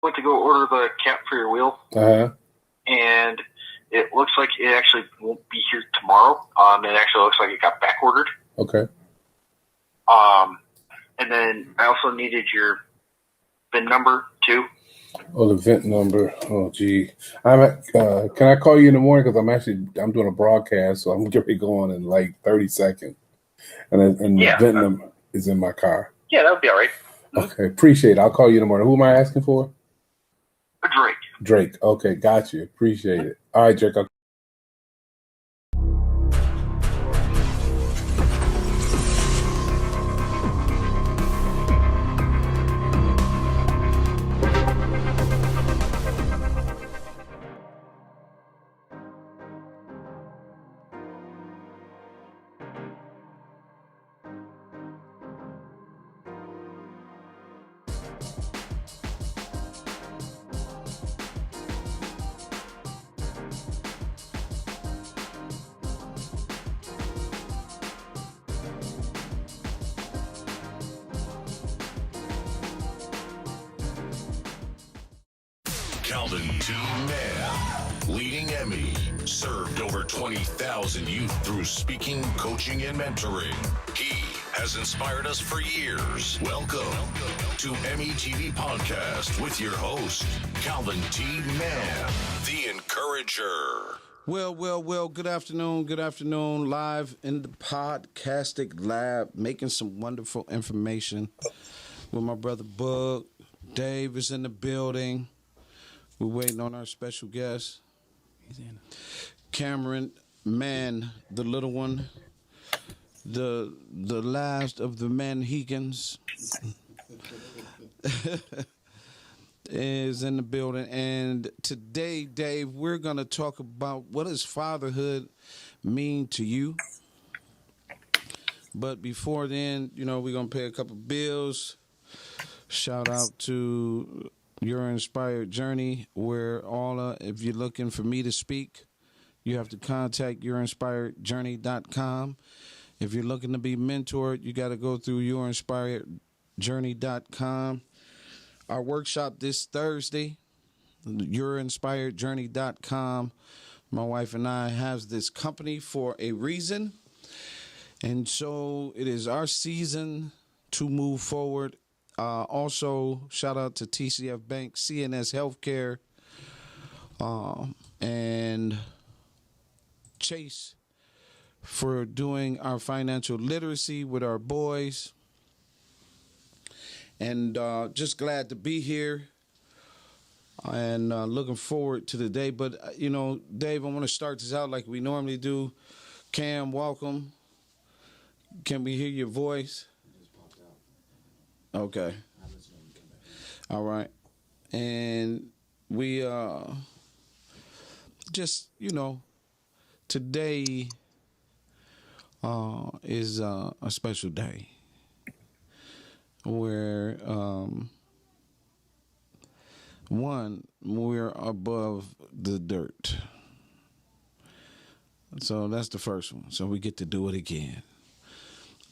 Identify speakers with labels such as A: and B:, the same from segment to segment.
A: went to go order the cap for your wheel, and it looks like it actually won't be here tomorrow. It actually looks like it got back ordered.
B: Okay.
A: And then I also needed your VIN number too.
B: Oh, the VIN number. Oh, gee. Can I call you in the morning? Because I'm doing a broadcast, so I'm going to be going in like 30 seconds. And the VIN number is in my car.
A: Yeah, that would be all right.
B: Okay, appreciate it. I'll call you in the morning. Who am I asking for?
A: Drake.
B: Drake. Okay, got you. Appreciate it. All right, Drake.
C: Calvin T. Mann, leading Emmy, served over 20,000 youth through speaking, coaching, and mentoring. He has inspired us for years. Welcome to Emmy TV Podcast with your host, Calvin T. Mann, the Encourager.
D: Well, good afternoon, live in the podcasting lab, making some wonderful information with my brother Boog. Dave is in the building. We're waiting on our special guest, Cameron Mann, the little one, the last of the Manhegans, is in the building. And today, Dave, we're going to talk about what does fatherhood mean to you. But before then, we're going to pay a couple bills. Shout out to Your Inspired Journey, where if you're looking for me to speak, you have to contact yourinspiredjourney.com. If you're looking to be mentored, you got to go through yourinspiredjourney.com. Our workshop this Thursday, yourinspiredjourney.com. My wife and I have this company for a reason, and so it is our season to move forward. Also, shout out to TCF Bank, CNS Healthcare, and Chase for doing our financial literacy with our boys. And just glad to be here and looking forward to the day. But, Dave, I want to start this out like we normally do. Cam, welcome. Can we hear your voice? Okay. All right. And we today is a special day where we're above the dirt. So that's the first one. So we get to do it again.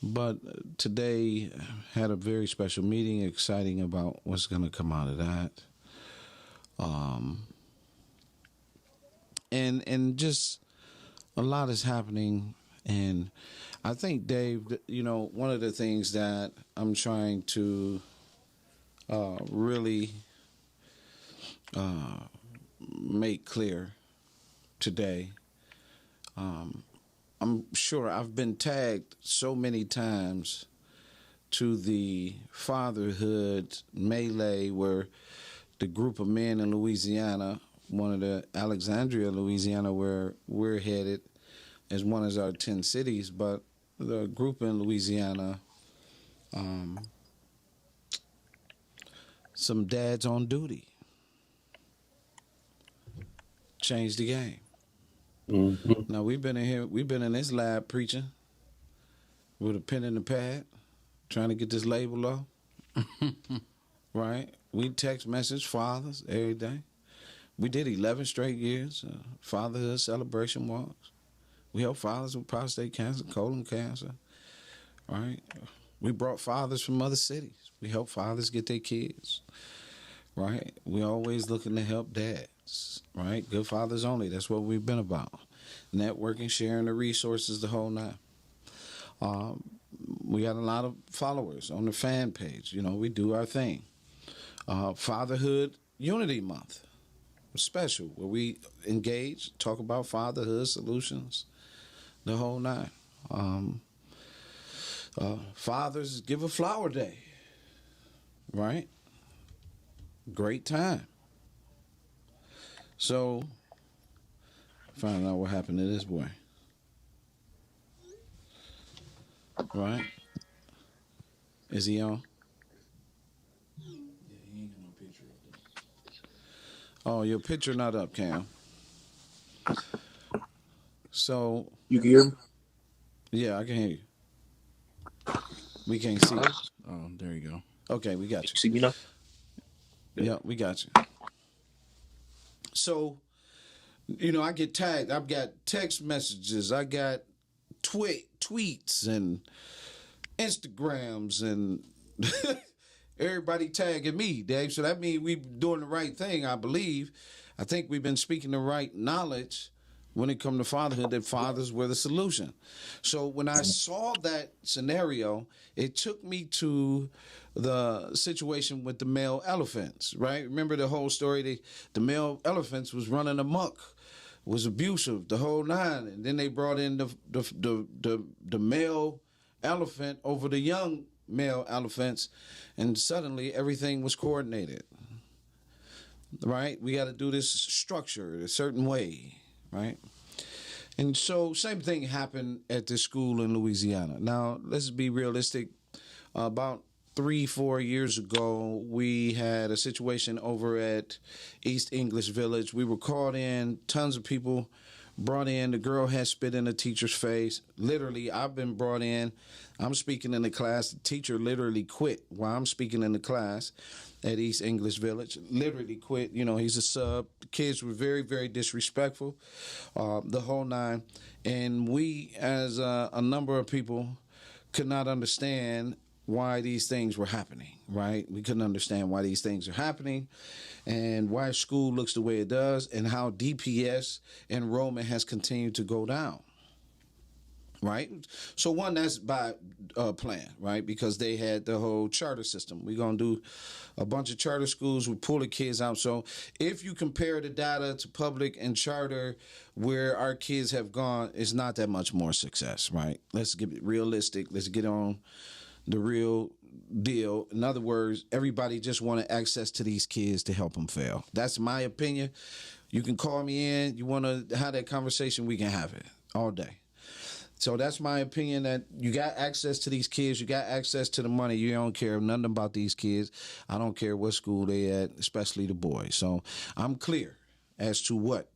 D: But today had a very special meeting, exciting about what's going to come out of that. And just a lot is happening. And I think, Dave, one of the things that I'm trying to really make clear today, I'm sure I've been tagged so many times to the fatherhood melee where the group of men in Louisiana, one of the Alexandria, Louisiana, where we're headed, as one of our 10 cities, but the group in Louisiana, some dads on duty, changed the game. Mm-hmm. Now we've been in this lab preaching with a pen and a pad, trying to get this label off. Right? We text message fathers every day. We did 11 straight years fatherhood celebration walks. We help fathers with prostate cancer, colon cancer. Right? We brought fathers from other cities. We help fathers get their kids. right? We're always looking to help dads, right? Good fathers only. That's what we've been about. Networking, sharing the resources, the whole nine. We got a lot of followers on the fan page. You know, we do our thing. Fatherhood Unity Month, special, where we engage, talk about fatherhood solutions, the whole nine. Fathers give a flower day, right? Great time. So, find out what happened to this boy. Right? Is he on? Yeah, he ain't got no picture up there. Oh, your picture not up, Cam. So
E: you can hear me?
D: Yeah, I can hear you. We can't see you. Oh, there you go. Okay, we got you.
E: See me now?
D: Yeah, we got you. So, you know, I get tagged. I've got text messages. I got tweets and Instagrams and everybody tagging me, Dave. So that means we're doing the right thing, I believe. I think we've been speaking the right knowledge when it comes to fatherhood, that fathers were the solution. So when I saw that scenario, it took me to the situation with the male elephants, right? Remember the whole story? The male elephants was running amok, was abusive, the whole nine. And then they brought in the male elephant over the young male elephants, and suddenly everything was coordinated, right? We got to do this structured a certain way, right? And so same thing happened at this school in Louisiana. Now, let's be realistic. About 3-4 years ago, we had a situation over at East English Village. We were called in, tons of people brought in. The girl had spit in the teacher's face. Literally, I've been brought in. I'm speaking in the class. The teacher literally quit while I'm speaking in the class at East English Village. Literally quit. You know, he's a sub. The kids were very, very disrespectful, the whole nine. And we, as a number of people, could not understand why these things were happening, right? We couldn't understand why these things are happening and why school looks the way it does and how DPS enrollment has continued to go down. Right? So one, that's by plan, right? Because they had the whole charter system. We're going to do a bunch of charter schools. We pull the kids out. So if you compare the data to public and charter where our kids have gone, it's not that much more success, right? Let's get it realistic. Let's get on the real deal. In other words, everybody just wanted access to these kids to help them fail. That's my opinion. You can call me in. You want to have that conversation, we can have it all day. So that's my opinion, that you got access to these kids. You got access to the money. You don't care nothing about these kids. I don't care what school they at, especially the boys. So I'm clear as to what,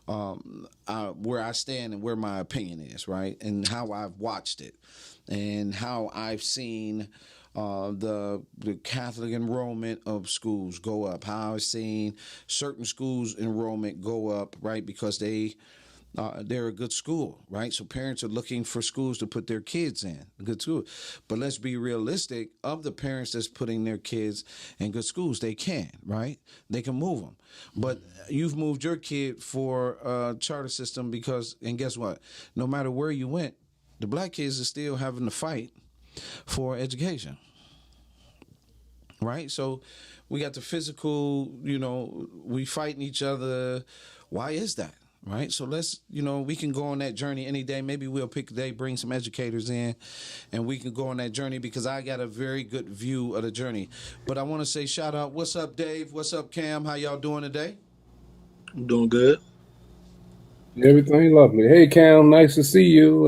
D: where I stand and where my opinion is, right? And how I've watched it and how I've seen the Catholic enrollment of schools go up, how I've seen certain schools enrollment go up, right? Because they're a good school, right? So parents are looking for schools to put their kids in, good school. But let's be realistic, of the parents that's putting their kids in good schools, they can, right? They can move them. But you've moved your kid for a charter system because, and guess what? No matter where you went, the black kids are still having to fight for education, right? So we got the physical, you know, we fighting each other. Why is that? Right. So let's, you know, we can go on that journey any day. Maybe we'll pick a day, bring some educators in, and we can go on that journey because I got a very good view of the journey. But I want to say shout out. What's up, Dave? What's up, Cam? How y'all doing today?
E: I'm doing good.
B: Everything lovely. Hey, Cam, nice to see you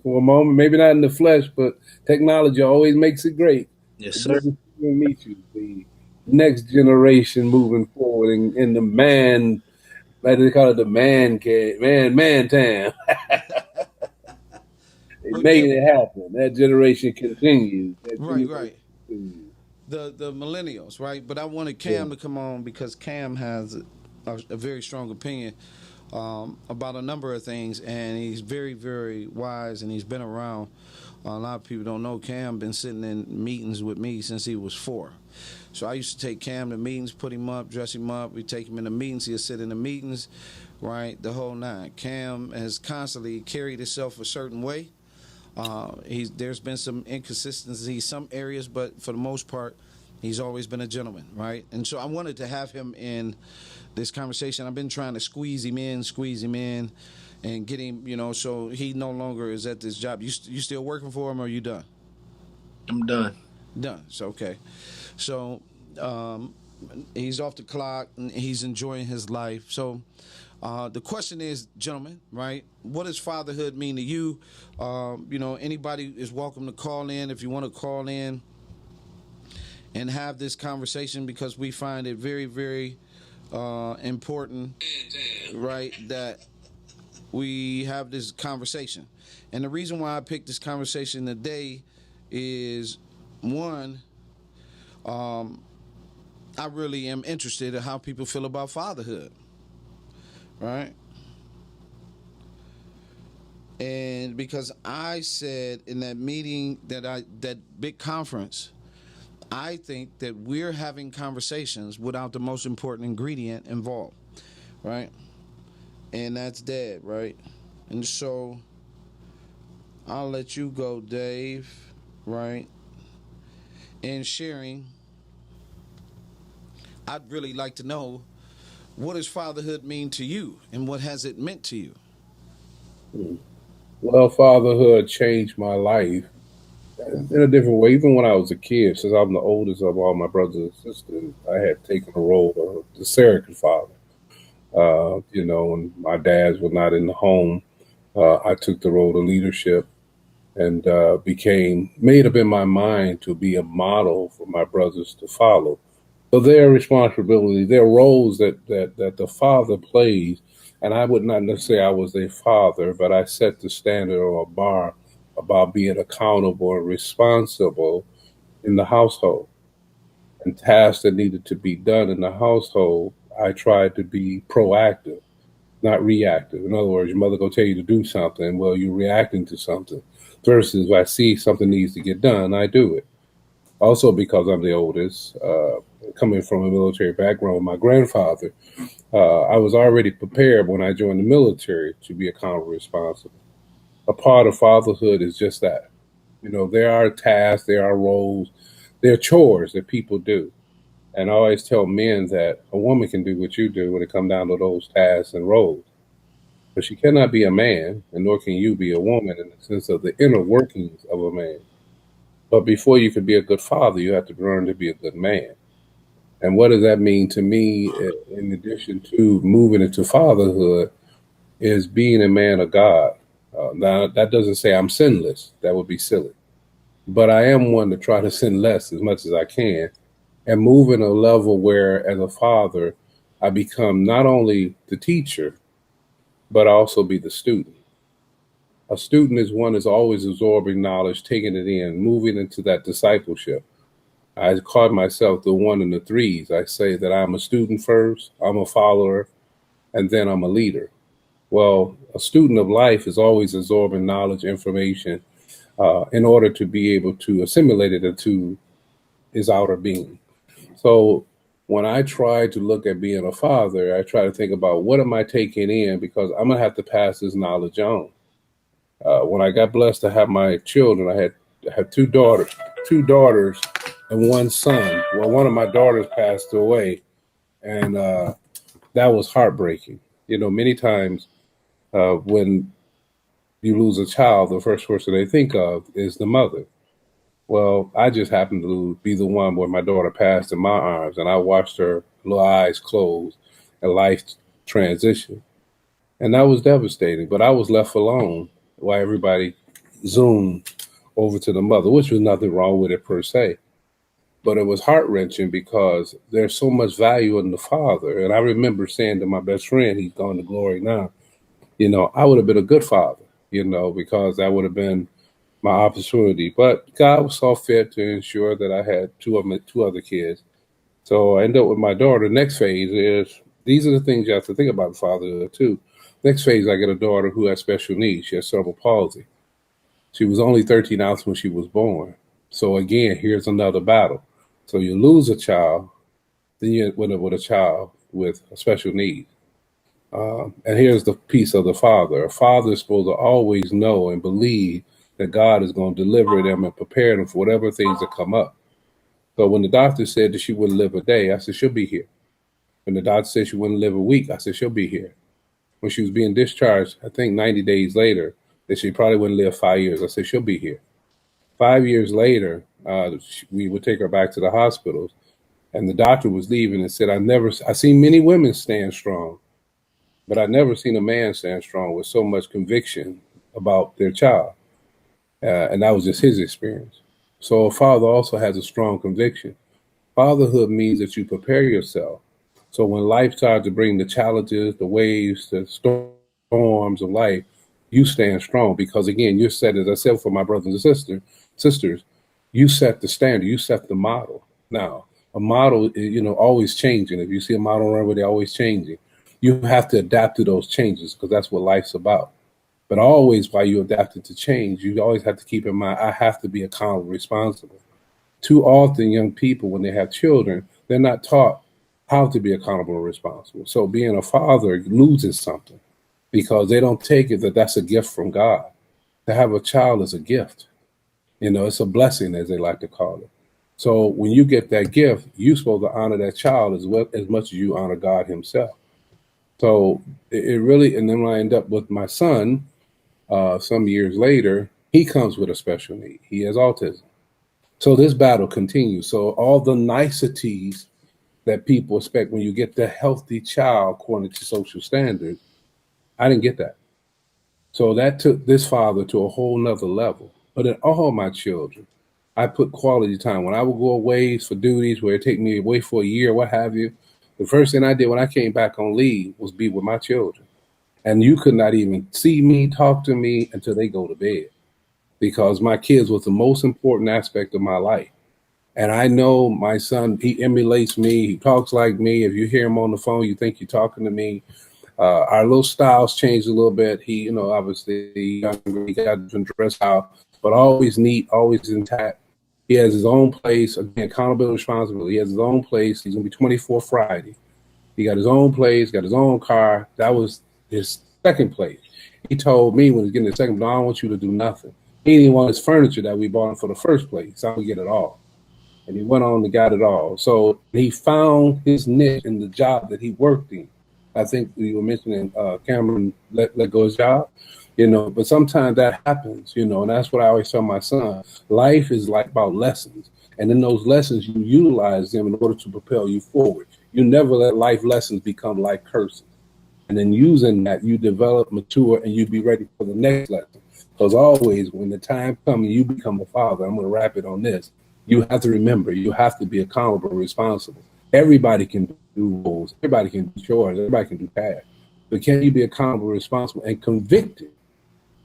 B: for a moment. Maybe not in the flesh, but technology always makes it great.
E: Yes, sir.
B: Good to meet you. The next generation moving forward in the man. Like they call it the man time. They made it happen. That generation continues.
D: Right. The millennials, right? But I wanted Cam to come on because Cam has a very strong opinion about a number of things, and he's very, very wise, and he's been around A lot of people don't know Cam been sitting in meetings with me since he was 4. So I used to take Cam to meetings, put him up, dress him up. We take him in the meetings. He'll sit in the meetings, right, the whole nine. Cam has constantly carried himself a certain way. There's been some inconsistencies, some areas, but for the most part, he's always been a gentleman, right? And so I wanted to have him in this conversation. I've been trying to squeeze him in, and get him, so he no longer is at this job. You still working for him, or are you done?
E: I'm done.
D: Done. So, okay. So he's off the clock, and he's enjoying his life. So the question is, gentlemen, right, what does fatherhood mean to you? Anybody is welcome to call in if you want to call in and have this conversation, because we find it very, very important, right, that we have this conversation. And the reason why I picked this conversation today is, one, I really am interested in how people feel about fatherhood, right? And because I said in that meeting, that big conference, I think that we're having conversations without the most important ingredient involved, right? And that's dad, right? And so I'll let you go, Dave, right? And sharing, I'd really like to know, what does fatherhood mean to you, and what has it meant to you?
B: Well, fatherhood changed my life in a different way. Even when I was a kid, since I'm the oldest of all my brothers and sisters, I had taken the role of the surrogate father. When my dads were not in the home, I took the role of leadership and made up in my mind to be a model for my brothers to follow. So their responsibility, their roles that the father plays, and I would not necessarily I was their father, but I set the standard or a bar about being accountable and responsible in the household. And tasks that needed to be done in the household, I tried to be proactive, not reactive. In other words, your mother go tell you to do something, well, you're reacting to something. Versus if I see something needs to get done, I do it. Also, because I'm the oldest, coming from a military background with my grandfather, I was already prepared when I joined the military to be accountable, responsible. A part of fatherhood is just that. There are tasks, there are roles, there are chores that people do. And I always tell men that a woman can do what you do when it comes down to those tasks and roles. But she cannot be a man, and nor can you be a woman in the sense of the inner workings of a man. But before you can be a good father, you have to learn to be a good man. And what does that mean to me, in addition to moving into fatherhood, is being a man of God. Now, that doesn't say I'm sinless. That would be silly. But I am one to try to sin less as much as I can, and move in a level where, as a father, I become not only the teacher, but also be the student. A student is one that's always absorbing knowledge, taking it in, moving into that discipleship. I call myself the one in the threes. I say that I'm a student first, I'm a follower, and then I'm a leader. Well, a student of life is always absorbing knowledge, information, in order to be able to assimilate it into his outer being. So when I try to look at being a father, I try to think about what am I taking in, because I'm going to have to pass this knowledge on. When I got blessed to have my children, I had two daughters and one son. Well, one of my daughters passed away, and that was heartbreaking. Many times when you lose a child, the first person they think of is the mother. Well, I just happened to be the one where my daughter passed in my arms, and I watched her little eyes close and life transition. And that was devastating, but I was left alone while everybody zoomed over to the mother, which was nothing wrong with it per se. But it was heart-wrenching because there's so much value in the father. And I remember saying to my best friend, he's gone to glory now, I would have been a good father, because that would have been my opportunity. But God saw fit to ensure that I had two other kids. So I ended up with my daughter. Next phase is, these are the things you have to think about fatherhood too. Next phase, I get a daughter who has special needs. She has cerebral palsy. She was only 13 ounces when she was born. So again, here's another battle. So you lose a child, then you with a child with a special need. And here's the piece of the father. A father is supposed to always know and believe that God is going to deliver them and prepare them for whatever things that come up. So when the doctor said that she wouldn't live a day, I said, she'll be here. When the doctor said she wouldn't live a week, I said, she'll be here. When she was being discharged, I think 90 days later, that she probably wouldn't live 5 years. I said, she'll be here. 5 years later, we would take her back to the hospitals, and the doctor was leaving and said, I seen many women stand strong, but I never seen a man stand strong with so much conviction about their child. And that was just his experience. So a father also has a strong conviction. Fatherhood means that you prepare yourself. So when life starts to bring the challenges, the waves, the storms of life, you stand strong because again, you're set, as I said, for my brothers and sisters, you set the standard, you set the model. Now, a model is, always changing. If you see a model runway, they're always changing. You have to adapt to those changes because that's what life's about. But always, while you adapted to change, you always have to keep in mind, I have to be accountable, responsible. Too often, young people, when they have children, they're not taught how to be accountable and responsible. So being a father loses something because they don't take it that that's a gift from God. To have a child is a gift. It's a blessing, as they like to call it. So when you get that gift, you're supposed to honor that child as much as you honor God himself. So it really, and then when I end up with my son, some years later, he comes with a special need. He has autism. So this battle continues. So all the niceties that people expect when you get the healthy child according to social standards, I didn't get that. So that took this father to a whole nother level. But in all my children, I put quality time. When I would go away for duties where it take me away for a year, what have you, the first thing I did when I came back on leave was be with my children. And you could not even see me, talk to me until they go to bed because my kids was the most important aspect of my life. And I know my son, he emulates me. He talks like me. If you hear him on the phone, you think you're talking to me. Our little styles changed a little bit. He, obviously younger, he got a different dress out, but always neat, always intact. He has his own place. Again, accountability, responsibility. He has his own place. He's going to be 24 Friday. He got his own place, got his own car. That was his second place. He told me when he was getting the second, I don't want you to do nothing. He didn't want his furniture that we bought him for the first place. So I would get it all. And he went on and got it all. So he found his niche in the job that he worked in. I think you were mentioning Cameron let go his job, but sometimes that happens, and that's what I always tell my son. Life is like about lessons. And in those lessons, you utilize them in order to propel you forward. You never let life lessons become life curses. And then using that, you develop, mature, and you be ready for the next lesson. Because always when the time comes and you become a father, I'm going to wrap it on this. You have to remember, you have to be accountable and responsible. Everybody can do roles. Everybody can do chores. Everybody can do tasks. But can you be accountable, responsible, and convicted?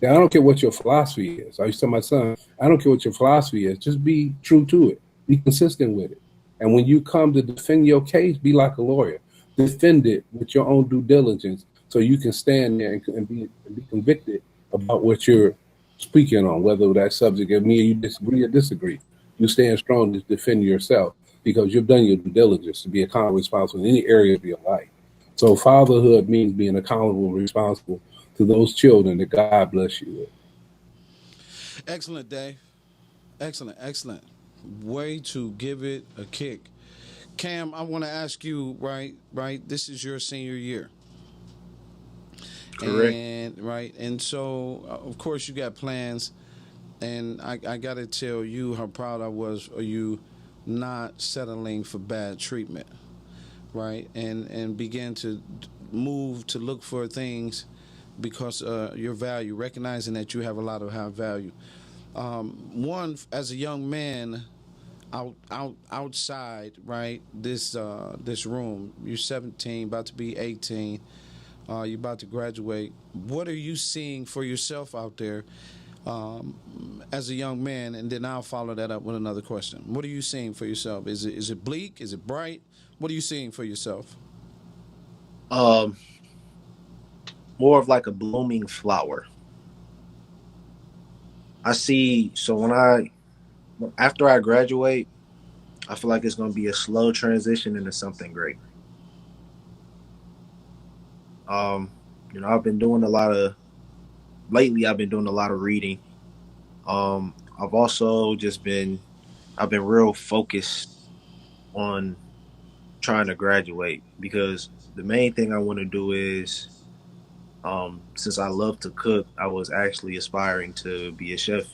B: Now, I don't care what your philosophy is. I used to tell my son, I don't care what your philosophy is. Just be true to it. Be consistent with it. And when you come to defend your case, be like a lawyer. Defend it with your own due diligence so you can stand there and be convicted about what you're speaking on, whether that subject of me or you disagree or disagree. You stand strong to defend yourself because you've done your due diligence to be accountable, responsible in any area of your life. So fatherhood means being accountable and responsible to those children that God bless you with.
D: Excellent, Dave. Excellent. Way to give it a kick. Cam, I want to ask you, right? This is your senior year.
E: Correct.
D: And so, of course, you got plans. And I got to tell you how proud I was of you not settling for bad treatment, right? And begin to move to look for things because your value, recognizing that you have a lot of high value. One, as a young man outside, right, this room, you're 17, about to be 18, you're about to graduate. What are you seeing for yourself out there as a young man? And then I'll follow that up with another question. What are you seeing for yourself? Is it bleak? Is it bright? What are you seeing for yourself?
E: More of like a blooming flower. I see. So after I graduate, I feel like it's going to be a slow transition into something great. Um, I've been doing a lot of lately. I've been doing a lot of reading. I've also I've been real focused on trying to graduate because the main thing I want to do is, since I love to cook, I was actually aspiring to be a chef.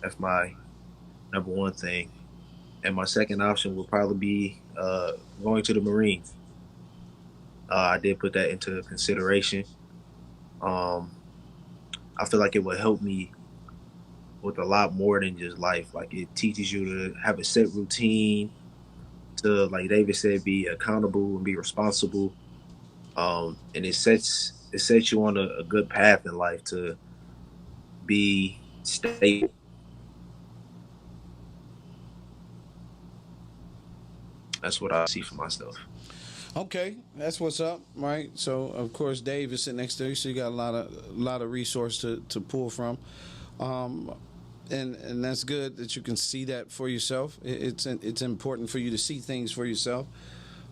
E: That's my number one thing. And my second option would probably be going to the Marines. I did put that into consideration. Um, I feel like it would help me with a lot more than just life. Like it teaches you to have a set routine, to, like David said, be accountable and be responsible. And it sets you on a good path in life to be stable. That's what I see for myself.
D: Okay, that's what's up, right? So of course Dave is sitting next to you, so you got a lot of resource to pull from, um, and that's good that you can see that for yourself. It's important for you to see things for yourself.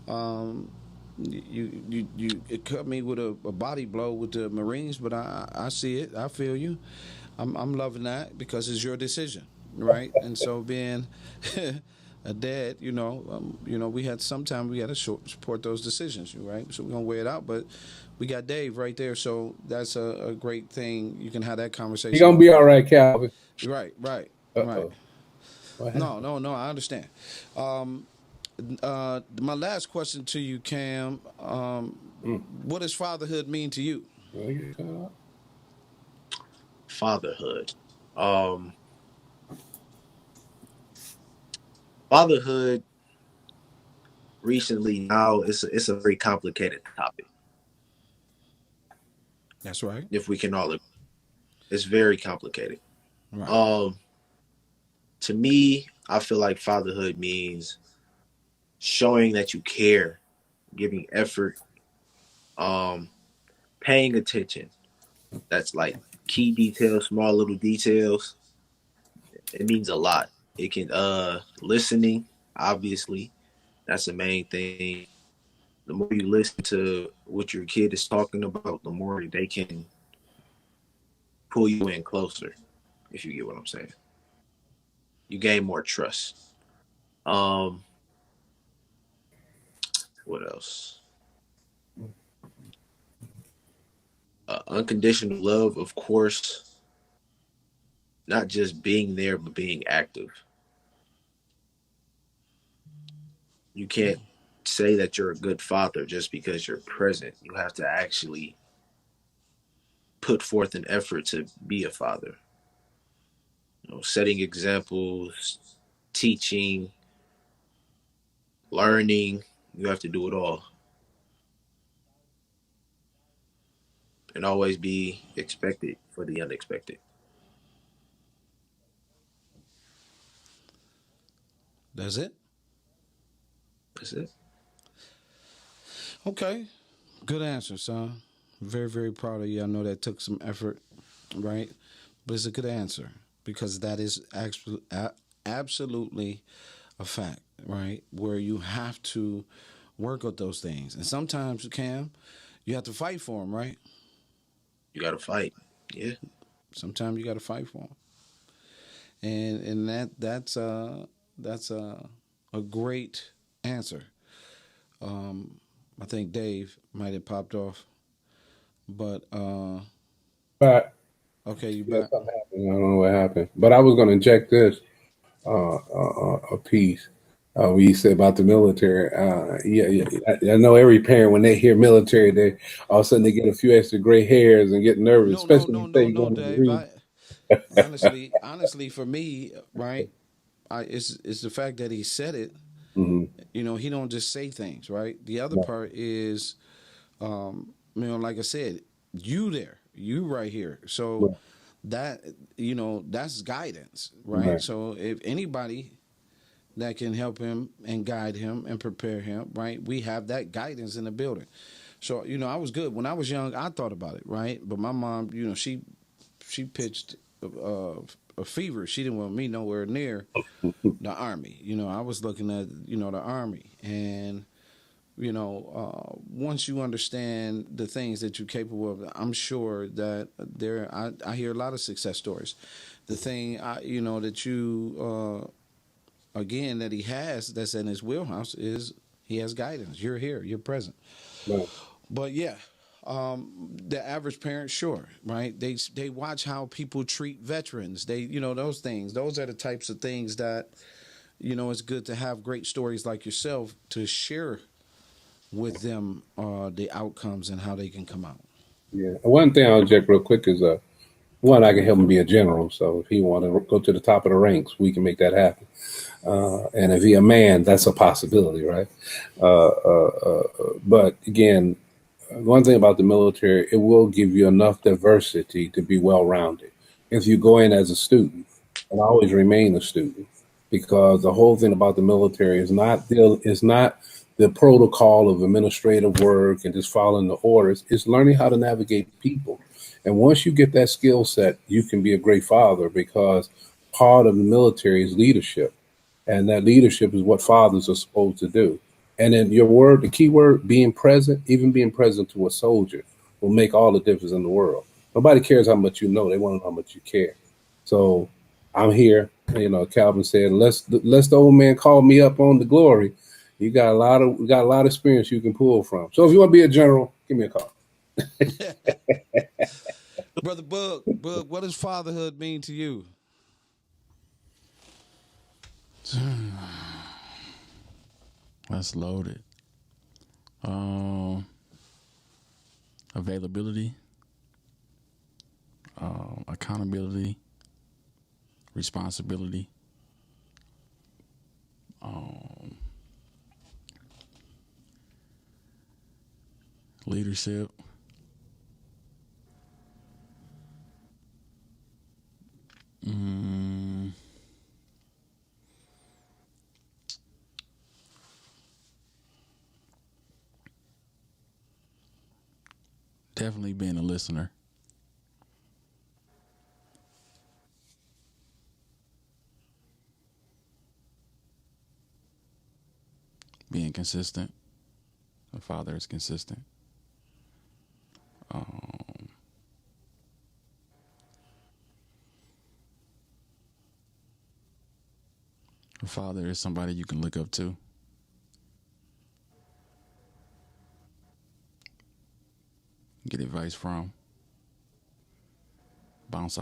D: Um, you it cut me with a body blow with the Marines, but I see it. I feel you. I'm loving that because it's your decision, right? And so being a dad, we had to support those decisions, right? So we're gonna weigh it out, but we got Dave right there, so that's a great thing. You can have that conversation.
B: You're gonna be all right, Calvin.
D: Right.
B: Uh-oh.
D: No, I understand. My last question to you, Cam. What does fatherhood mean to you?
E: Fatherhood. Um, Fatherhood recently now it's a very complicated topic.
D: That's right.
E: If we can all agree, it's very complicated.
D: Right.
E: To me, I feel like fatherhood means showing that you care, giving effort, um, paying attention. That's like key details, small little details. It means a lot. It can listening, obviously. That's the main thing. The more you listen to what your kid is talking about, the more they can pull you in closer, if you get what I'm saying. You gain more trust. Um, what else? Unconditional love, of course, not just being there, but being active. You can't say that you're a good father just because you're present. You have to actually put forth an effort to be a father. Setting examples, teaching, learning. You have to do it all. And always be expected for the unexpected.
D: That's it.
E: That's it.
D: Okay. Good answer, son. Very, very proud of you. I know that took some effort, right? But it's a good answer because that is absolutely a fact, right? Where you have to work with those things. And sometimes, Cam, you have to fight for them, right?
E: You got to fight. Yeah.
D: Sometimes you got to fight for them. And that's a great answer. I think Dave might have popped off, but okay, you back.
B: Something happened. I don't know what happened, but I was going to inject this a piece. We said about the military. I know every parent when they hear military, they all of a sudden they get a few extra gray hairs and get nervous, especially when they go to the
D: Dave. Honestly, for me, right, it's the fact that he said it.
B: Mm-hmm.
D: He don't just say things, right? The other part is, like I said, you right here. So that's guidance, right? So if anybody that can help him and guide him and prepare him, right? We have that guidance in the building. So, I was good. When I was young, I thought about it, right? But my mom, she pitched a fever. She didn't want me nowhere near the Army. I was looking at, the Army. And, once you understand the things that you're capable of, I'm sure that I hear a lot of success stories. The thing, that you, again, that he has that's in his wheelhouse is he has guidance. You're here. You're present.
B: Right.
D: But yeah, the average parent, sure, right? They watch how people treat veterans. They, those things. Those are the types of things that, it's good to have great stories like yourself to share with them the outcomes and how they can come out.
B: Yeah. One thing I'll inject real quick is one, I can help him be a general. So if he want to go to the top of the ranks, we can make that happen. And if he a man, that's a possibility, right? But again, one thing about the military, it will give you enough diversity to be well-rounded. If you go in as a student, and always remain a student, because the whole thing about the military is not the protocol of administrative work and just following the orders. It's learning how to navigate people. And once you get that skill set, you can be a great father, because part of the military is leadership. And that leadership is what fathers are supposed to do. And then the key word, being present, even being present to a soldier, will make all the difference in the world. Nobody cares how much you know. They want to know how much you care. So I'm here. Calvin said, let's the old man call me up on the glory. You got a lot of experience you can pull from. So if you want to be a general, give me a call.
D: Brother Boog, what does fatherhood mean to you?
F: That's loaded. Availability, accountability, responsibility, leadership, definitely being a listener. Being consistent. The father is consistent. A father is somebody you can look up to. Get advice from. Bounce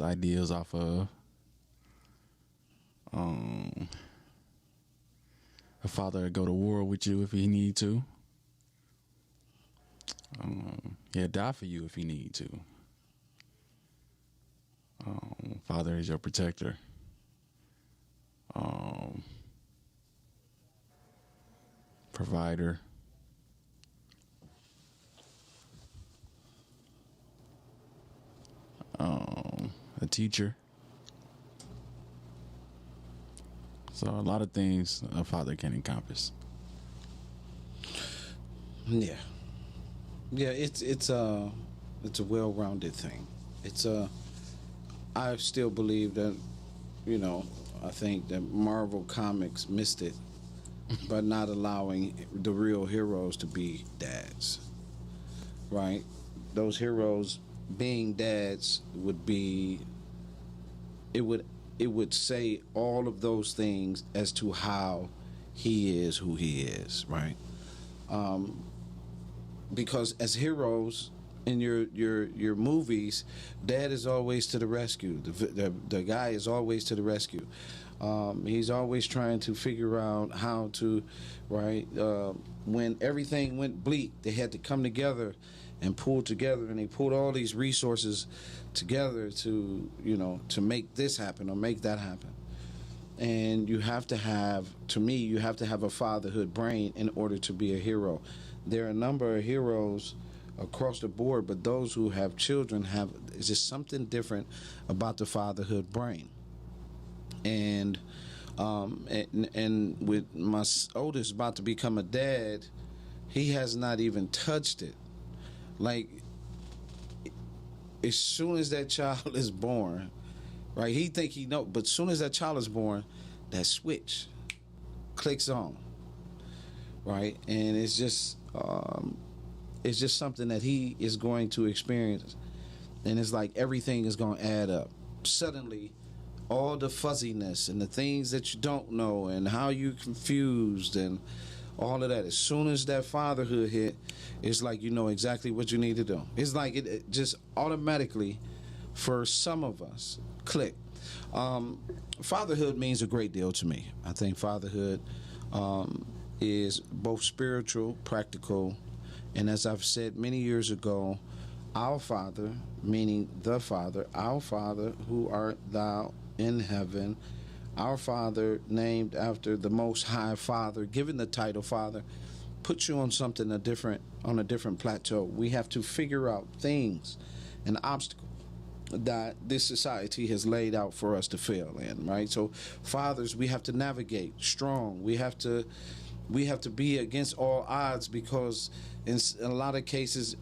F: ideas off of. A father go to war with you if he need to. He'll die for you if he need to. Father is your protector. Provider. A teacher. So a lot of things a father can encompass.
D: Yeah, it's a well-rounded thing. I still believe that, I think that Marvel Comics missed it by not allowing the real heroes to be dads, right? Those heroes being dads would be, it would say all of those things as to how he is who he is, right? Because as heroes in your movies, dad is always to the rescue. The guy is always to the rescue. He's always trying to figure out how to, right? When everything went bleak, they had to come together and pull together, and they pulled all these resources together to make this happen or make that happen. And you have to have a fatherhood brain in order to be a hero. There are a number of heroes across the board, but those who have children is just something different about the fatherhood brain. And with my oldest about to become a dad, he has not even touched it. Like, as soon as that child is born, right? He think he know, but as soon as that child is born, that switch clicks on, right? And it's just something that he is going to experience, and it's like everything is going to add up. Suddenly, all the fuzziness and the things that you don't know and how you're confused and all of that. As soon as that fatherhood hit, it's like you know exactly what you need to do. It's like it just automatically, for some of us, click. Fatherhood means a great deal to me. I think fatherhood is both spiritual, practical, and as I've said many years ago, our Father, meaning the Father, our Father who art thou in heaven, our Father named after the Most High Father, given the title Father, puts you on something on a different plateau. We have to figure out things and obstacles that this society has laid out for us to fail in, right? So fathers, we have to navigate strong. We have to be against all odds, because in a lot of cases,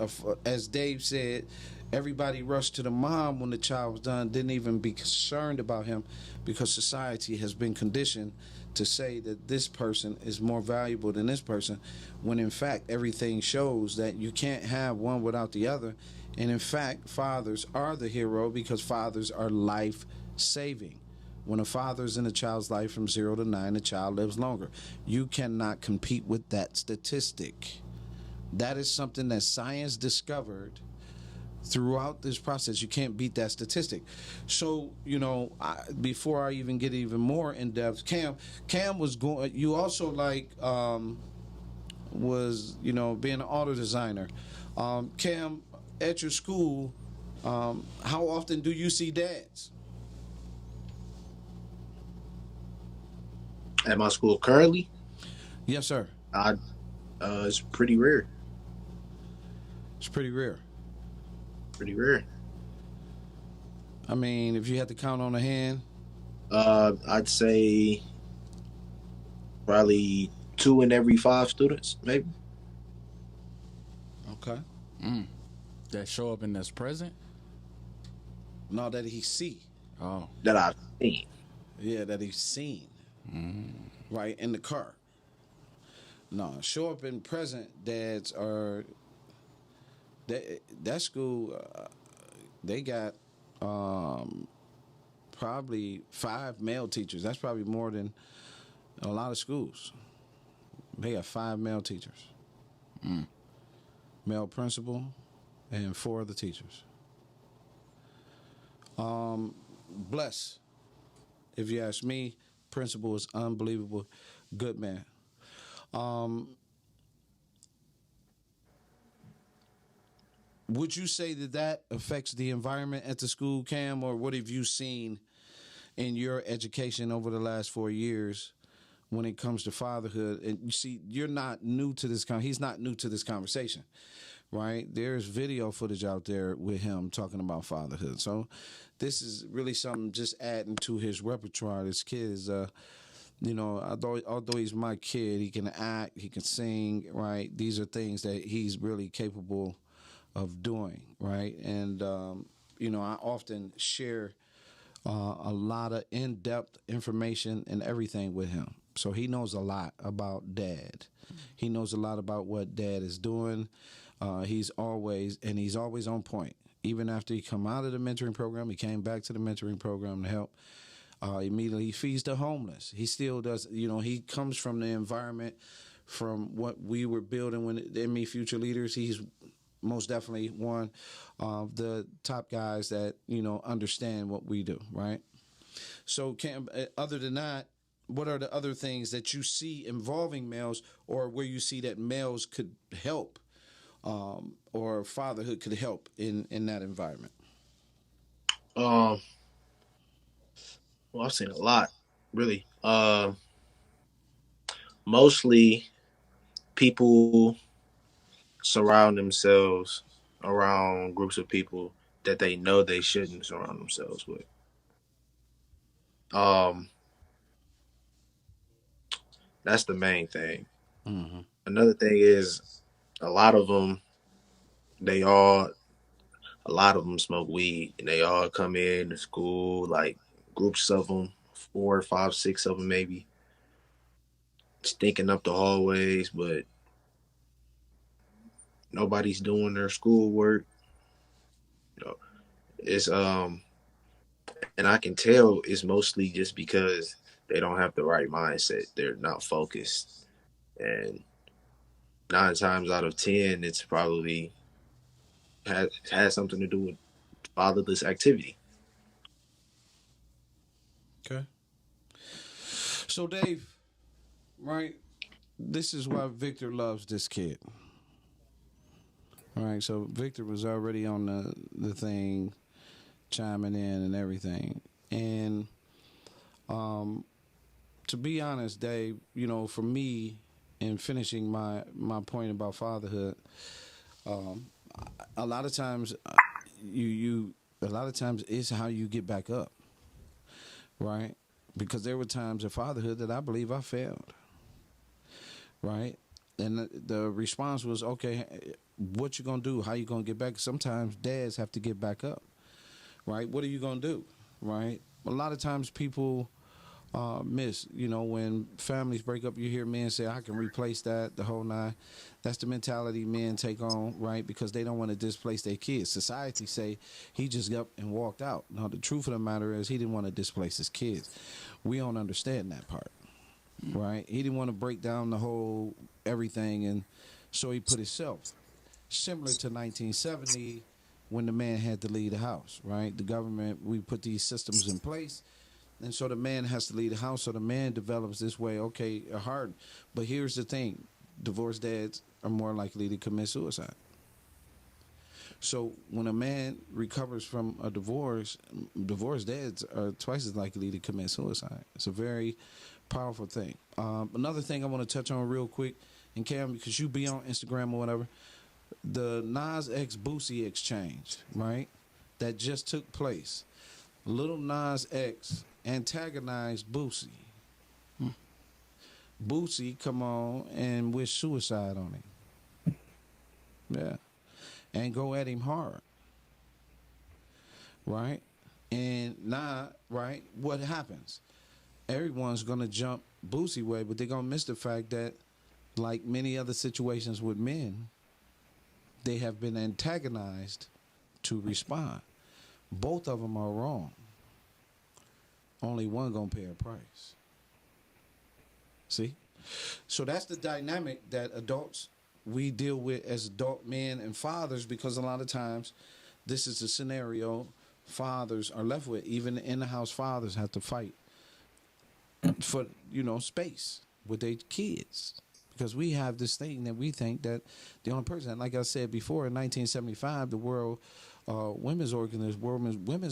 D: as Dave said, everybody rushed to the mom when the child was done, didn't even be concerned about him, because society has been conditioned to say that this person is more valuable than this person, when in fact everything shows that you can't have one without the other. And in fact, fathers are the hero, because fathers are life saving. When a father's in a child's life from 0 to 9, the child lives longer. You cannot compete with that statistic. That is something that science discovered throughout this process. You can't beat that statistic. So, you know, before I even get even more in depth, Cam was going. You also was, you know, being an auto designer. Cam, at your school, how often do you see dads?
E: At my school currently?
D: Yes, sir.
E: It's pretty rare.
D: It's pretty rare.
E: Pretty rare.
D: I mean, if you had to count on a hand,
E: I'd say probably 2 in every 5 students, maybe.
D: Okay.
F: That show up and that's present?
D: No, that he see.
F: Oh.
E: That I've seen.
D: Yeah, that he's seen. Right, in the car. No, show up in present dads are that school. They got probably 5 male teachers. That's probably more than a lot of schools. They got 5 male teachers, male principal, and 4 other teachers. Bless. If you ask me, principal is unbelievable. Good man. Would you say that affects the environment at the school, Cam, or what have you seen in your education over the last 4 years when it comes to fatherhood? And you see, you're not new to this. He's not new to this conversation, right? There's video footage out there with him talking about fatherhood. So this is really something just adding to his repertoire. This kid is, you know, although he's my kid, he can act, he can sing, right? These are things that he's really capable of doing, right? And, you know, I often share a lot of in-depth information and everything with him. So he knows a lot about dad. He knows a lot about what dad is doing. He's always on point. Even after he come out of the mentoring program, he came back to the mentoring program to help. Immediately he feeds the homeless. He still does, you know, he comes from the environment, from what we were building when me Future Leaders. He's most definitely one of the top guys that, you know, understand what we do, right? So, Cam, other than that, what are the other things that you see involving males, or where you see that males could help, or fatherhood could help in that environment?
E: Well, I've seen a lot, really. Mostly people surround themselves around groups of people that they know they shouldn't surround themselves with. That's the main thing. Mm-hmm. Another thing is a lot of them smoke weed, and they all come in to school like groups of them, 4, 5, 6 of them maybe, stinking up the hallways, but nobody's doing their schoolwork. You know, it's and I can tell it's mostly just because they don't have the right mindset. They're not focused, and 9 times out of 10, it's probably has something to do with fatherless activity.
D: Okay. So Dave, right? This is why Victor loves this kid. All right. So Victor was already on the thing, chiming in and everything, and to be honest, Dave, you know, for me, in finishing my point about fatherhood, a lot of times, a lot of times it's how you get back up, right? Because there were times in fatherhood that I believe I failed, right? And the response was, okay, what you gonna do? How you gonna get back? Sometimes dads have to get back up, right? What are you gonna do, right? A lot of times people miss, you know, when families break up, you hear men say, I can replace that, the whole nine. That's the mentality men take on, right? Because they don't want to displace their kids. Society say he just got up and walked out. No, the truth of the matter is he didn't want to displace his kids. We don't understand that part, right? He didn't want to break down the whole everything, and so he put himself. Similar to 1970 when the man had to leave the house, right? The government, we put these systems in place. And so the man has to leave the house. So the man develops this way, okay, hard. But here's the thing. Divorced dads are more likely to commit suicide. So when a man recovers from a divorce, divorced dads are twice as likely to commit suicide. It's a very powerful thing. Another thing I want to touch on real quick, and Cam, because you be on Instagram or whatever, the Nas X Boosie exchange, right, that just took place. Little Nas X antagonized Boosie. Boosie come on and wish suicide on him. Yeah. And go at him hard. Right? And now, right, what happens? Everyone's going to jump Boosie way, but they're going to miss the fact that, like many other situations with men, they have been antagonized to respond. Both of them are wrong. Only one gonna pay a price. See? So that's the dynamic that adults, we deal with as adult men and fathers, because a lot of times this is a scenario fathers are left with. Even in the house, fathers have to fight for, you know, space with their kids. Because we have this thing that we think that the only person, like I said before, in 1975, the World Women's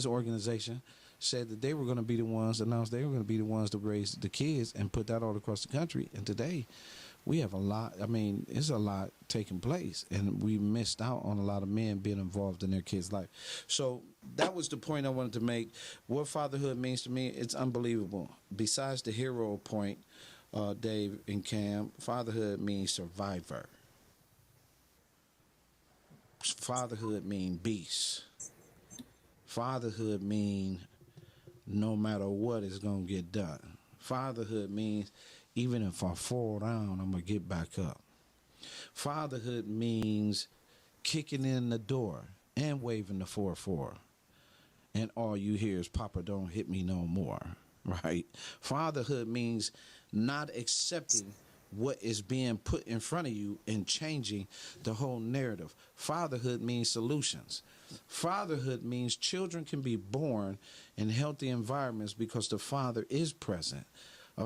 D: Organization said that they were going to be the ones, announced they were going to be the ones to raise the kids and put that all across the country. And today, we have a lot, I mean, it's a lot taking place. And we missed out on a lot of men being involved in their kids' life. So that was the point I wanted to make. What fatherhood means to me, it's unbelievable. Besides the hero point, Dave and Cam, fatherhood means survivor. Fatherhood means beast. Fatherhood means no matter what is going to get done. Fatherhood means even if I fall down, I'm going to get back up. Fatherhood means kicking in the door and waving the 4-4. And all you hear is, Papa, don't hit me no more. Right? Fatherhood means not accepting what is being put in front of you and changing the whole narrative. Fatherhood means solutions. Fatherhood means children can be born in healthy environments because the father is present.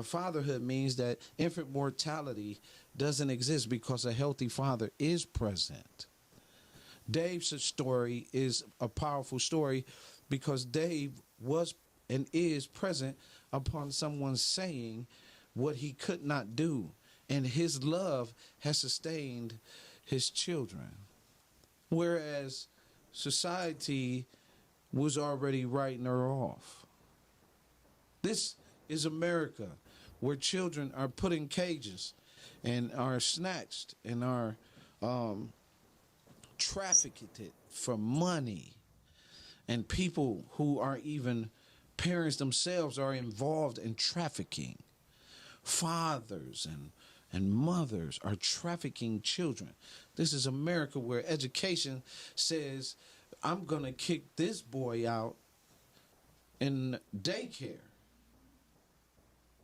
D: Fatherhood means that infant mortality doesn't exist because a healthy father is present. Dave's story is a powerful story because Dave was and is present upon someone saying what he could not do. And his love has sustained his children. Whereas society was already writing her off. This is America, where children are put in cages and are snatched and are trafficked for money. And people who are even parents themselves are involved in trafficking. Fathers and mothers are trafficking children. This is America, where education says, I'm going to kick this boy out in daycare,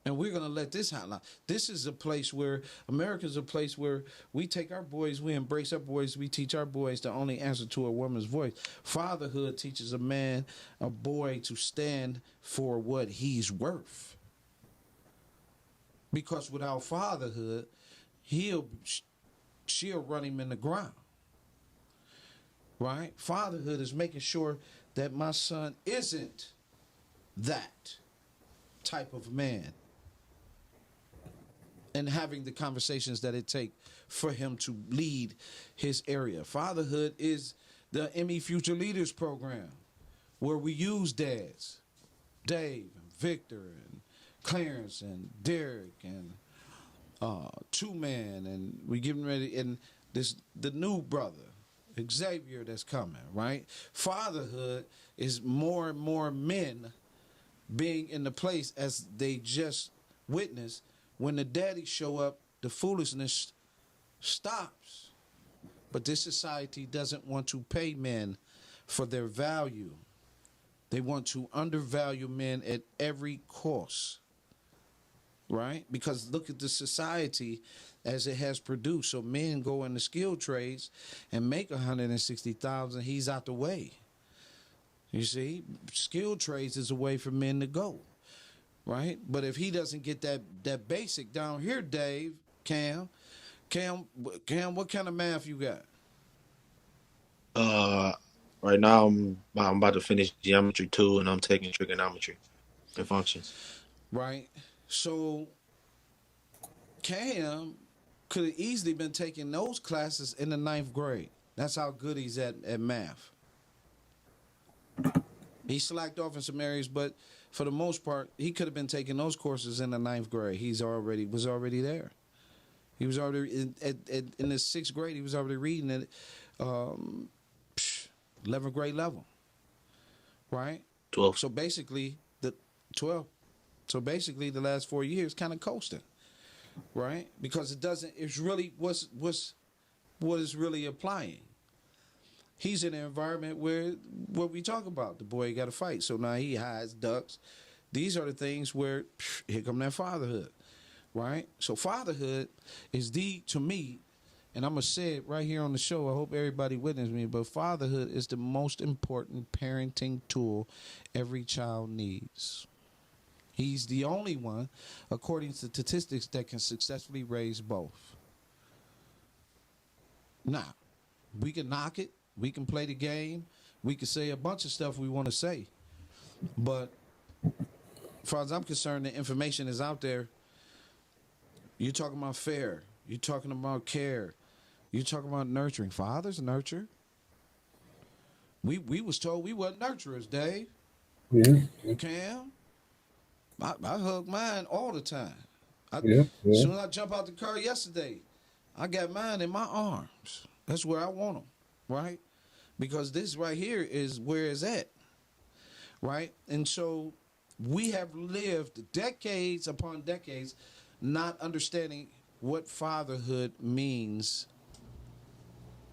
D: and we're going to let this happen. This is a place where America's a place where we take our boys, we embrace our boys, we teach our boys to only answer to a woman's voice. Fatherhood teaches a boy to stand for what he's worth. Because without fatherhood, she'll run him in the ground. Right? Fatherhood is making sure that my son isn't that type of man, and having the conversations that it takes for him to lead his area. Fatherhood is the EMIY Future Leaders program, where we use dads, Dave and Victor and Clarence and Derek and Two Man, and we getting ready, and the new brother Xavier that's coming, right? Fatherhood is more and more men being in the place, as they just witnessed. When the daddies show up, the foolishness stops. But this society doesn't want to pay men for their value. They want to undervalue men at every cost. Right? Because look at the society as it has produced. So men go into skilled trades and make $160,000. He's out the way. You see, skilled trades is a way for men to go. Right? But if he doesn't get that basic down here, Dave, Cam, what kind of math you got?
E: Right now I'm about to finish geometry 2, and I'm taking trigonometry and functions.
D: Right. So Cam could have easily been taking those classes in the 9th grade. That's how good he's at math. He slacked off in some areas, but for the most part, he could have been taking those courses in the 9th grade. Was already there. He was already in the 6th grade. He was already reading at 11th grade level, right?
E: 12.
D: So basically, the 12. So basically, the last 4 years kind of coasting, right? Because it's really what is really applying. He's in an environment where what we talk about, the boy got to fight. So now he hides, ducks. These are the things where here come that fatherhood, right? So fatherhood is to me, and I'm going to say it right here on the show. I hope everybody witnessed me, but fatherhood is the most important parenting tool every child needs. He's the only one, according to statistics, that can successfully raise both. Now, we can knock it. We can play the game. We can say a bunch of stuff we want to say. But as far as I'm concerned, the information is out there. You're talking about fair. You're talking about care. You're talking about nurturing. Fathers nurture. We was told we weren't nurturers, Dave.
B: Yeah.
D: Cam. I hug mine all the time. As soon as I jump out the car yesterday, I got mine in my arms. That's where I want them, right? Because this right here is where it's at, right? And so we have lived decades upon decades not understanding what fatherhood means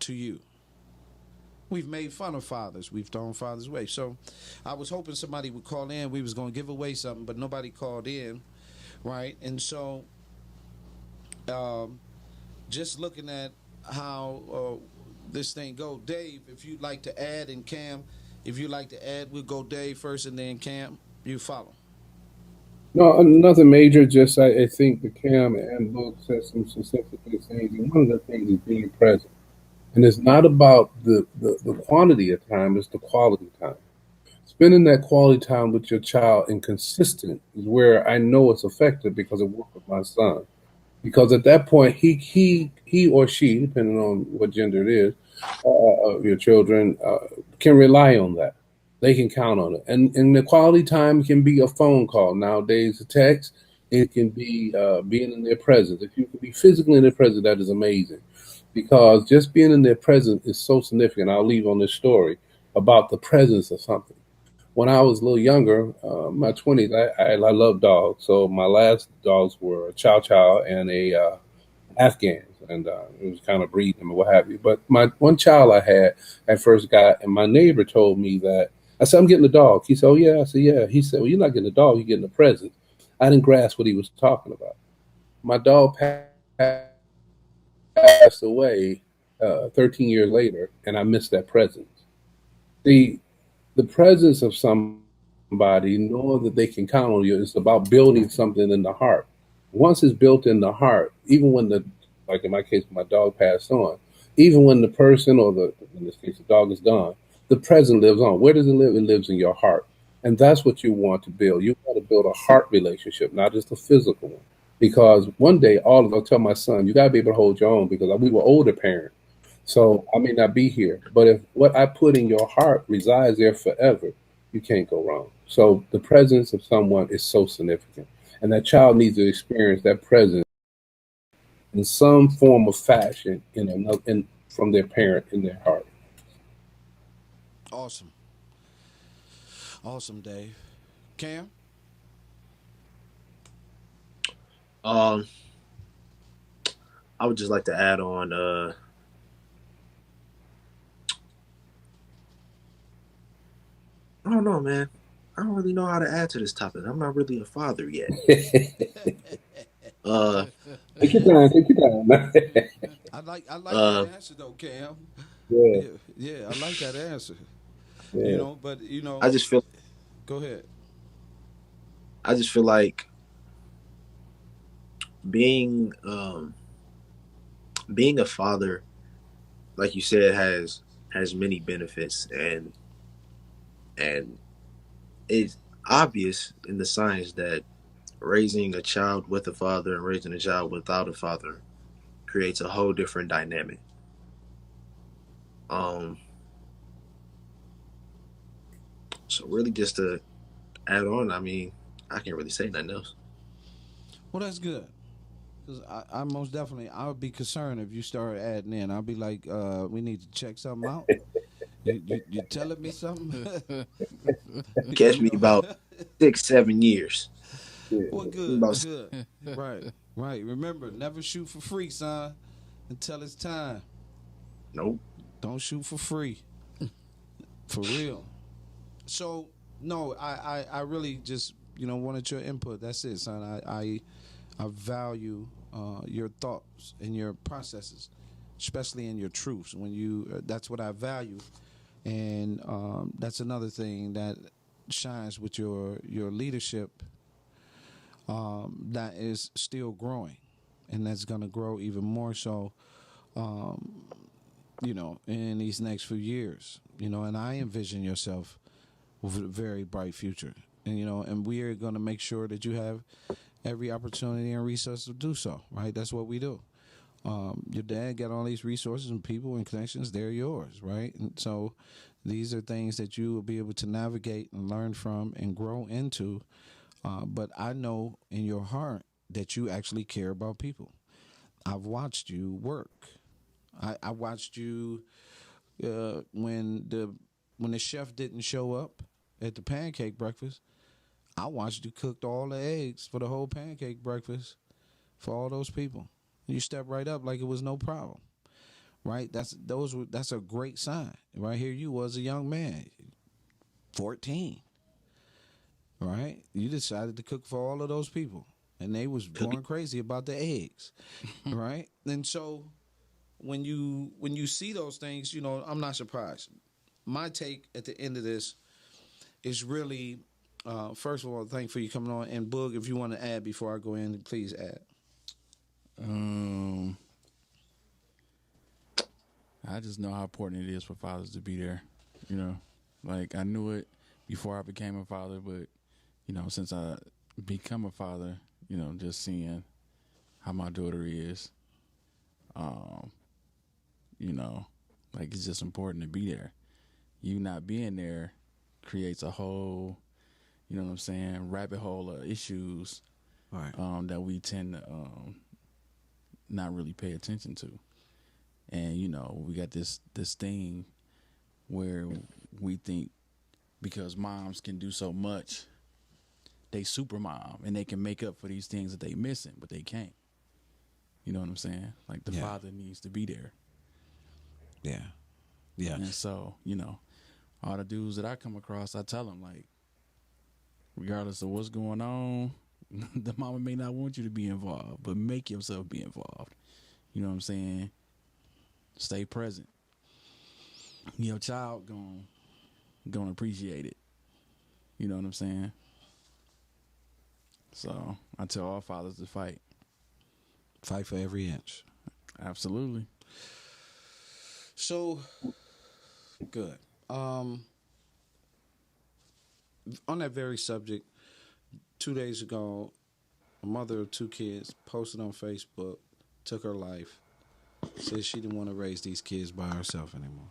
D: to you. We've made fun of fathers. We've thrown fathers away. So I was hoping somebody would call in. We was going to give away something, but nobody called in, right? And so just looking at how this thing go. Dave, if you'd like to add, and Cam, if you'd like to add, we'll go Dave first and then Cam. You follow.
B: No, nothing major. Just I think the Cam and Boog said some specific things. And one of the things is being present. And it's not about the quantity of time, it's the quality time. Spending that quality time with your child and consistent is where I know it's effective, because it worked with my son. Because at that point, he or she, depending on what gender it is, of your children, can rely on that. They can count on it. And the quality time can be a phone call. Nowadays, a text. It can be being in their presence. If you can be physically in their presence, that is amazing. Because just being in their presence is so significant. I'll leave on this story about the presence of something. when I was a little younger, my 20s, I love dogs. So my last dogs were a Chow Chow and a Afghans, and it was kind of breeding them and what have you. But my one child I first got, and my neighbor told me that I said, I'm getting a dog. He said, oh yeah. I said, yeah. He said, well, you're not getting a dog, you're getting a present. I didn't grasp what he was talking about. My dog passed away 13 years later, and I missed that present. The the presence of somebody, knowing that they can count on you, is about building something in the heart. Once it's built in the heart, even when like in my case, my dog passed on, even when the person or in this case, the dog is gone, the present lives on. Where does it live? It lives in your heart. And that's what you want to build. You want to build a heart relationship, not just a physical one. Because one day, I'll tell my son, you got to be able to hold your own because we were older parents. So I may not be here, but if what I put in your heart resides there forever, you can't go wrong. So the presence of someone is so significant, and that child needs to experience that presence in some form of fashion from their parent in their heart.
D: Awesome. Awesome, Dave. Cam?
E: I would just like to add on. I don't know, man. I don't really know how to add to this topic. I'm not really a father yet.
B: Take your time. Take your time.
D: I like that answer though, Cam.
B: Yeah.
D: Yeah, I like that answer.
B: Yeah.
D: But
E: I just feel.
D: Go ahead.
E: I just feel like being being a father, like you said, has many benefits, and it's obvious in the science that raising a child with a father and raising a child without a father creates a whole different dynamic. Um, so really, just to add on, I mean, I can't really say nothing else.
D: Well, that's good. Because I most definitely, I would be concerned if you start adding in. I'll be like, we need to check something out. You telling me something?
E: Catch me about 6, 7 years.
D: Well, good. Right. Remember, never shoot for free, son, until it's time.
E: Nope.
D: Don't shoot for free. For real. So, no, I really just, wanted your input. That's it, son. I value your thoughts and your processes, especially in your truths. That's what I value. And that's another thing that shines with your leadership that is still growing, and that's going to grow even more so, in these next few years. And I envision yourself with a very bright future, and we are going to make sure that you have every opportunity and resource to do so. Right? That's what we do. Your dad got all these resources and people and connections. They're yours, right? And so these are things that you will be able to navigate and learn from and grow into. But I know in your heart that you actually care about people. I've watched you work. I watched you when the chef didn't show up at the pancake breakfast. I watched you cooked all the eggs for the whole pancake breakfast for all those people. You stepped right up like it was no problem, right? That's a great sign. Right here, you was a young man, 14, right? You decided to cook for all of those people, and they was going crazy about the eggs, right? And so when you see those things, I'm not surprised. My take at the end of this is really, first of all, thank you for you coming on. And Boog, if you want to add before I go in, please add.
F: I just know how important it is for fathers to be there. Like I knew it before I became a father, but since I become a father, just seeing how my daughter is, like it's just important to be there. You not being there creates a whole, rabbit hole of issues,
D: Right.
F: that we tend to not really pay attention to. And we got this thing where we think because moms can do so much. They super mom, and they can make up for these things that they missing, but they can't. You know what I'm saying? Like the father needs to be there.
D: Yeah. Yeah.
F: And so, all the dudes that I come across, I tell them, like, regardless of what's going on, the mama may not want you to be involved, but make yourself be involved. You know what I'm saying? Stay present. Your child gonna appreciate it. You know what I'm saying? So I tell all fathers to fight.
D: Fight for every inch.
F: Absolutely.
D: So good. On that very subject, 2 days ago, a mother of 2 kids posted on Facebook, took her life, said she didn't want to raise these kids by herself anymore.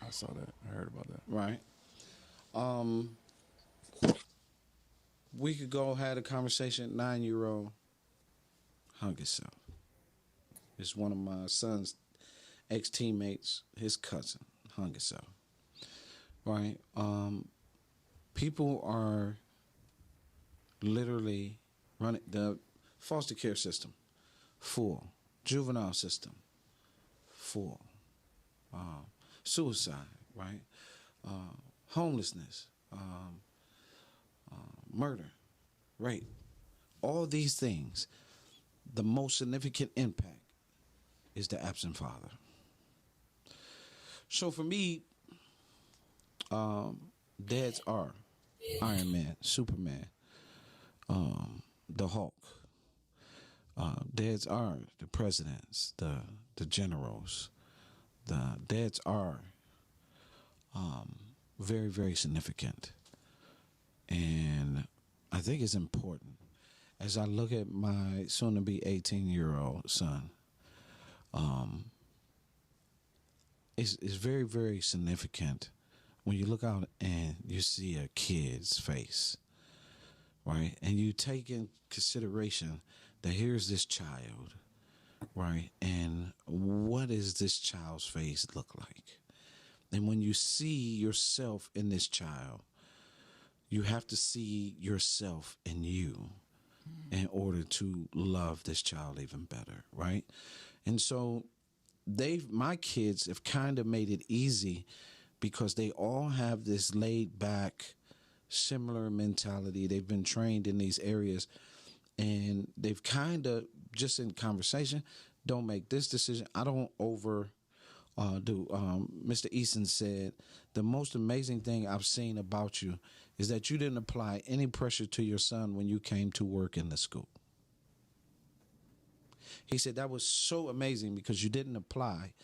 F: I saw that. I heard about that.
D: Right. Week ago, had a conversation. 9-year-old hung himself. It's one of my son's ex-teammates, his cousin, hung himself. Right. People are literally running the foster care system full, juvenile system full, suicide, right, homelessness, murder, rape, all these things. The most significant impact is the absent father. So for me, dads are Iron Man, Superman, the Hulk. Dads are the presidents, the generals. The dads are very, very significant. And I think it's important. As I look at my soon-to-be 18-year-old son, it's very, very significant when you look out and you see a kid's face, right? And you take in consideration that here's this child, right? And what does this child's face look like? And when you see yourself in this child, you have to see yourself in you in order to love this child even better, right? And so my kids have kind of made it easy because they all have this laid back, similar mentality. They've been trained in these areas, and they've kind of, just in conversation, don't make this decision. I don't overdo. Mr. Eason said, the most amazing thing I've seen about you is that you didn't apply any pressure to your son when you came to work in the school. He said that was so amazing because you didn't apply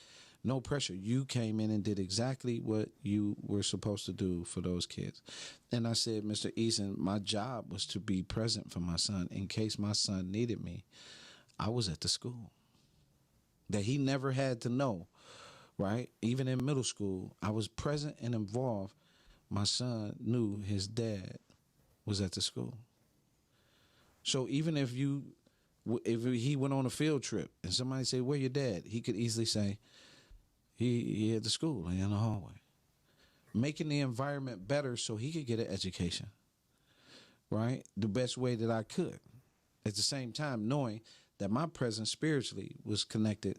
D: no pressure. You came in and did exactly what you were supposed to do for those kids. And I said, Mr. Eason, my job was to be present for my son in case my son needed me. I was at the school. That he never had to know, right? Even in middle school, I was present and involved. My son knew his dad was at the school. So even if he went on a field trip and somebody say, where your dad? He could easily say, he at the school and in the hallway. Making the environment better so he could get an education, right? The best way that I could. At the same time, knowing that my presence spiritually was connected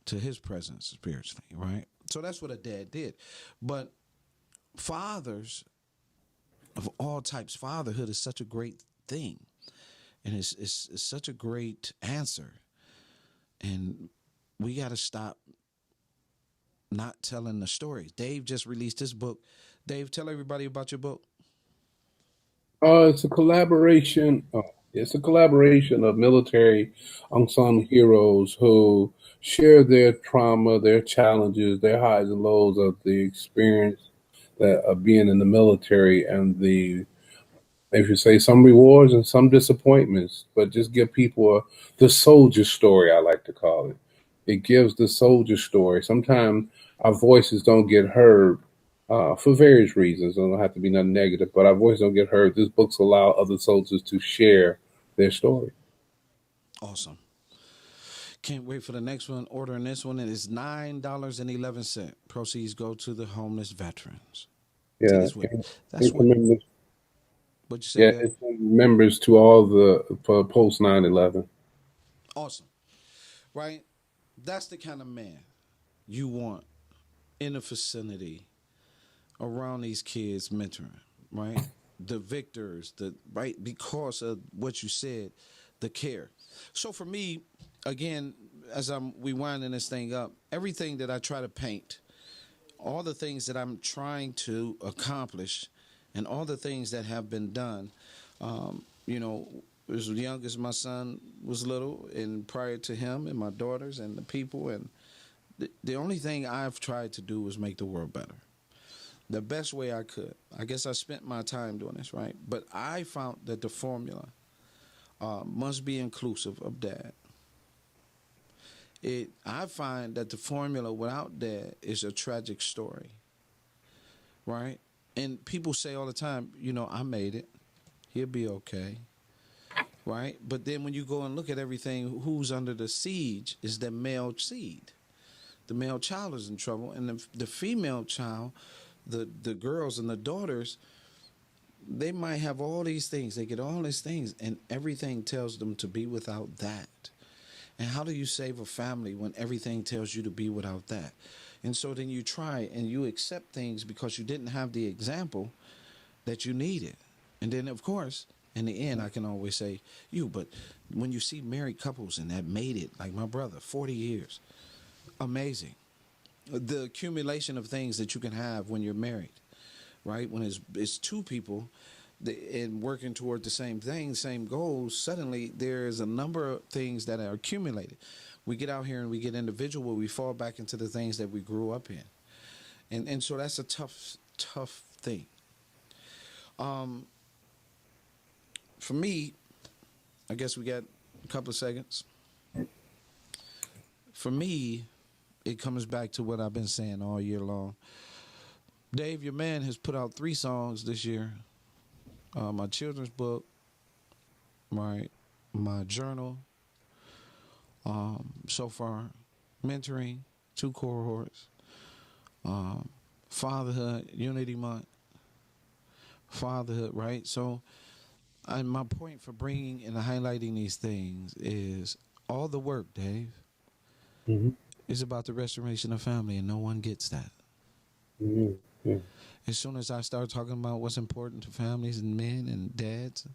D: to his presence spiritually, right? So that's what a dad did. But fathers of all types, fatherhood is such a great thing. And it's such a great answer. And we got to stop not telling the stories. Dave just released his book. Dave, tell everybody about your book.
B: It's a collaboration. It's a collaboration of military unsung heroes who share their trauma, their challenges, their highs and lows of the experience of being in the military, and if you say, some rewards and some disappointments, but just give people the soldier story, I like to call it. It gives the soldier story. Sometimes our voices don't get heard for various reasons. It don't have to be nothing negative, but our voices don't get heard. This books allow other soldiers to share their story.
D: Awesome. Can't wait for the next one. Ordering this one. It is $9.11. Proceeds go to the homeless veterans.
B: Yeah,
D: Take us with it. That's what.
B: members.
D: What you say,
B: Yeah,
D: Dad?
B: members to all the post 9/11.
D: Awesome, right? That's the kind of man you want in the vicinity around these kids mentoring, right? The victors, the right because of what you said, the care. So for me, again, as we winding this thing up, everything that I try to paint, all the things that I'm trying to accomplish, and all the things that have been done, you know, as young as my son was little, and prior to him, and my daughters, and the people, and the only thing I've tried to do was make the world better the best way I could. I guess I spent my time doing this, right? But I found that the formula must be inclusive of dad. I find that the formula without dad is a tragic story, right? And people say all the time, you know, I made it. He'll be okay, right? But then when you go and look at everything, who's under the siege is the male seed. The male child is in trouble, and the female child, the girls and the daughters, they might have all these things. They get all these things, and everything tells them to be without that. And how do you save a family when everything tells you to be without that? And so then you try and you accept things because you didn't have the example that you needed. And then, of course, in the end, I can always say, but when you see married couples and that made it, like my brother, 40 years, amazing. The accumulation of things that you can have when you're married, right? When it's two people and working toward the same thing, same goals, suddenly there's a number of things that are accumulated. We get out here and we get individual, we fall back into the things that we grew up in. And so that's a tough thing. For me, I guess we got a couple of seconds. For me, it comes back to what I've been saying all year long. Dave, your man, has put out 3 songs this year. My children's book, my journal, so far, mentoring, 2 cohorts, Fatherhood, Unity Month, Fatherhood, right? So, my point for bringing and highlighting these things is all the work, Dave, is about the restoration of family, and no one gets that.
B: Yeah.
D: As soon as I start talking about what's important to families and men and dads,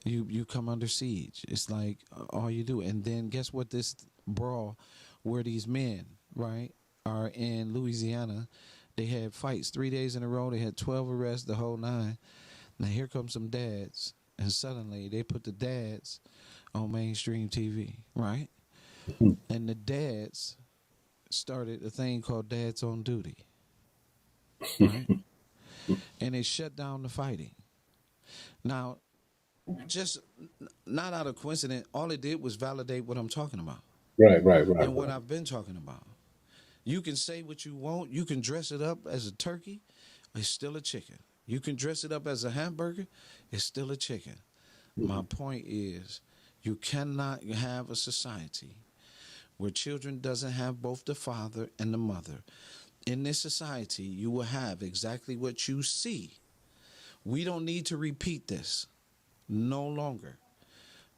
D: you come under siege. It's like all you do. And then guess what? This brawl where these men, right, are in Louisiana, they had fights 3 days in a row. They had 12 arrests, the whole 9. Now here comes some dads, and suddenly they put the dads on mainstream TV, right? And the dads started a thing called Dads on Duty. Right? And it shut down the fighting. Now, just not out of coincidence, all it did was validate what I'm talking about.
B: Right.
D: And what I've been talking about. You can say what you want. You can dress it up as a turkey. It's still a chicken. You can dress it up as a hamburger. It's still a chicken. My point is, you cannot have a society where children doesn't have both the father and the mother. In this society, you will have exactly what you see. We don't need to repeat this no longer,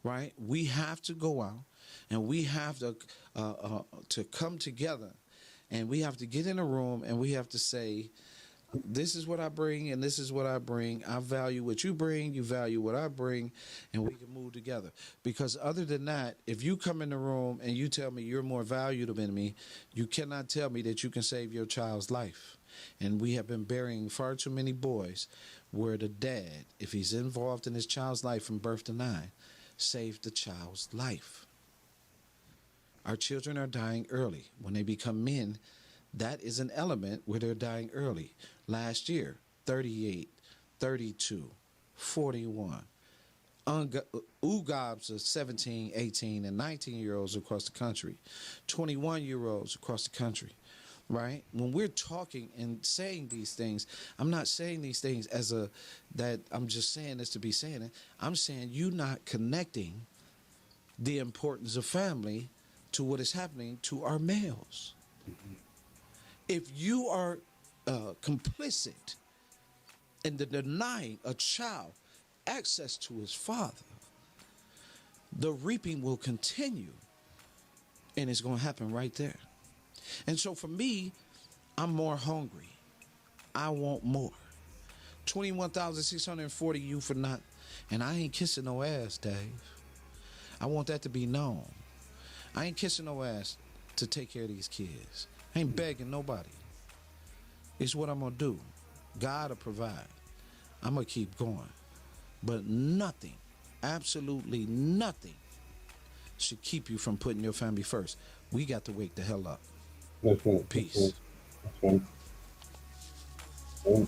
D: right? We have to go out and we have to come together, and we have to get in a room and we have to say, this is what I bring and this is what I bring. I value what you bring, you value what I bring, and we can move together. Because other than that, if you come in the room and you tell me you're more valuable than me, you cannot tell me that you can save your child's life. And we have been burying far too many boys where the dad, if he's involved in his child's life from birth to 9, saved the child's life. Our children are dying early. When they become men, that is an element where they're dying early. Last year, 38, 32, 41. UGOBs of 17, 18, and 19-year-olds across the country. 21-year-olds across the country, right? When we're talking and saying these things, I'm not saying these things that I'm just saying this to be saying it. I'm saying you not connecting the importance of family to what is happening to our males. If you are complicit and to deny a child access to his father, the reaping will continue, and it's going to happen right there. And so for me, I'm more hungry. I want more. 21,640 youth for not, and I ain't kissing no ass, Dave. I want that to be known. I ain't kissing no ass to take care of these kids. I ain't begging nobody. It's what I'm going to do. God will provide. I'm going to keep going. But nothing, absolutely nothing, should keep you from putting your family first. We got to wake the hell up.
B: That's right.
D: Peace.
B: That's right.